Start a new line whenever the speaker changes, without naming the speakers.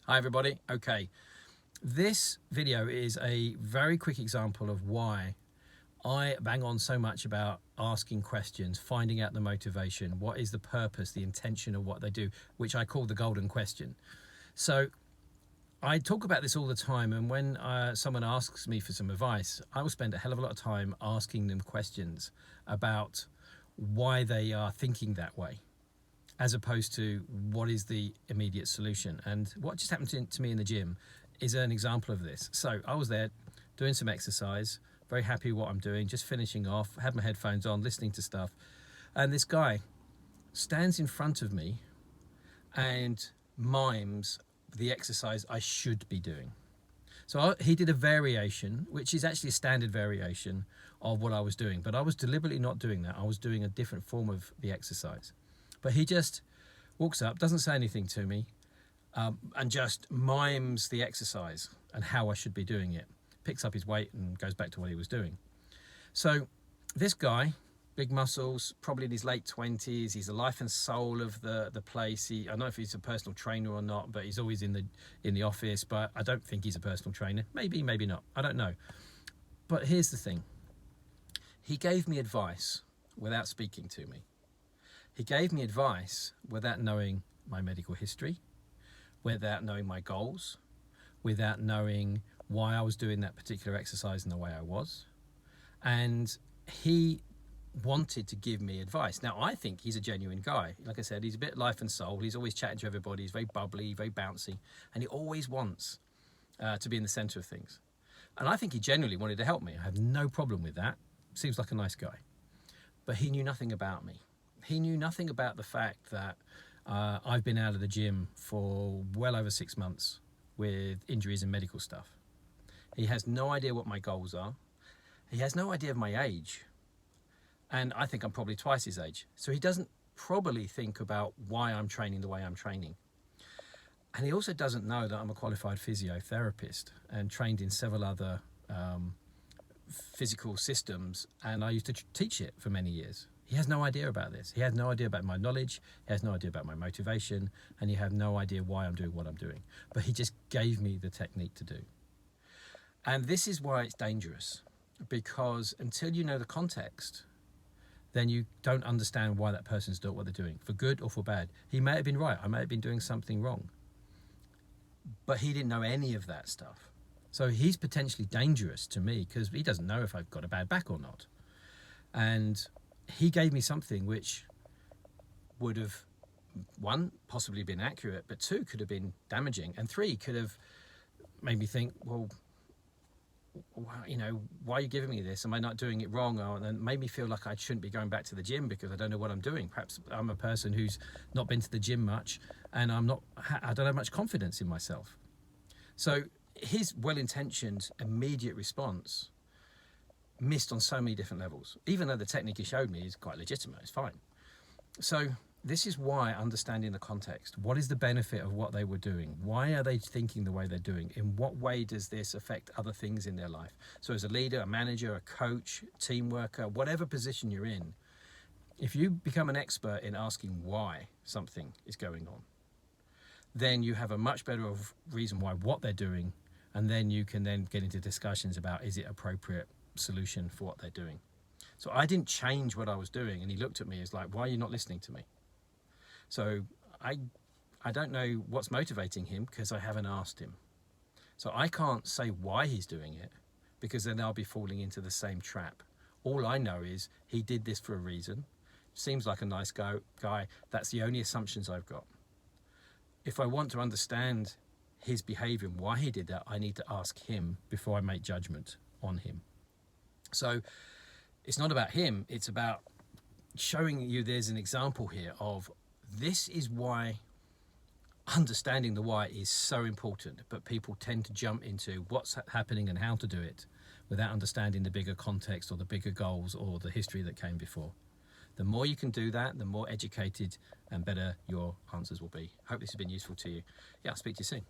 Hi everybody. Okay, this video is a very quick example of why I bang on so much about asking questions, finding out the motivation, what is the purpose, the intention of what they do, which I call the golden question. So I talk about this all the time, and when someone asks me for some advice, I will spend a hell of a lot of time asking them questions about why they are thinking that way, as opposed to what is the immediate solution. And what just happened to me in the gym is an example of this. So I was there doing some exercise, very happy with what I'm doing, just finishing off, had my headphones on, listening to stuff. And this guy stands in front of me and mimes the exercise I should be doing. So he did a variation, which is actually a standard variation of what I was doing, but I was deliberately not doing that. I was doing a different form of the exercise. But he just walks up, doesn't say anything to me, and just mimes the exercise and how I should be doing it. Picks up his weight and goes back to what he was doing. So this guy, big muscles, probably in his late 20s. He's the life and soul of the place. I don't know if he's a personal trainer or not, but he's always in the office. But I don't think he's a personal trainer. Maybe, maybe not. I don't know. But here's the thing. He gave me advice without speaking to me. He gave me advice without knowing my medical history, without knowing my goals, without knowing why I was doing that particular exercise in the way I was. And he wanted to give me advice. Now, I think he's a genuine guy. Like I said, he's a bit life and soul. He's always chatting to everybody. He's very bubbly, very bouncy, and he always wants to be in the center of things. And I think he genuinely wanted to help me. I have no problem with that. Seems like a nice guy. But he knew nothing about me. He knew nothing about the fact that I've been out of the gym for well over 6 months with injuries and medical stuff. He has no idea what my goals are. He has no idea of my age. And I think I'm probably twice his age. So he doesn't probably think about why I'm training the way I'm training. And he also doesn't know that I'm a qualified physiotherapist and trained in several other physical systems. And I used to teach it for many years. He has no idea about this. He has no idea about my knowledge. He has no idea about my motivation. And he has no idea why I'm doing what I'm doing. But he just gave me the technique to do. And this is why it's dangerous. Because until you know the context, then you don't understand why that person's doing what they're doing, for good or for bad. He may have been right. I may have been doing something wrong. But he didn't know any of that stuff. So he's potentially dangerous to me because he doesn't know if I've got a bad back or not. And he gave me something which would have, one, possibly been accurate, but two, could have been damaging, and three, could have made me think, well, you know, why are you giving me this? Am I not doing it wrong? And then made me feel like I shouldn't be going back to the gym because I don't know what I'm doing. Perhaps I'm a person who's not been to the gym much, and I don't have much confidence in myself. So his well-intentioned immediate response missed on so many different levels, even though the technique he showed me is quite legitimate. It's fine. So this is why understanding the context. What is the benefit of what they were doing? Why are they thinking the way they're doing? In what way does this affect other things in their life? So as a leader, a manager, a coach, team worker, whatever position you're in, if you become an expert in asking why something is going on, then you have a much better reason why what they're doing, and then you can then get into discussions about, is it appropriate solution for what they're doing. So I didn't change what I was doing, and he looked at me as like, why are you not listening to me? So I don't know what's motivating him because I haven't asked him. So I can't say why he's doing it because then I'll be falling into the same trap. All I know is he did this for a reason. Seems like a nice guy. That's the only assumptions I've got. If I want to understand his behavior and why he did that, I need to ask him before I make judgment on him. So it's not about him, it's about showing you there's an example here of this is why understanding the why is so important, but people tend to jump into what's happening and how to do it without understanding the bigger context or the bigger goals or the history that came before. The more you can do that, the more educated and better your answers will be. Hope this has been useful to you. Yeah, I'll speak to you soon.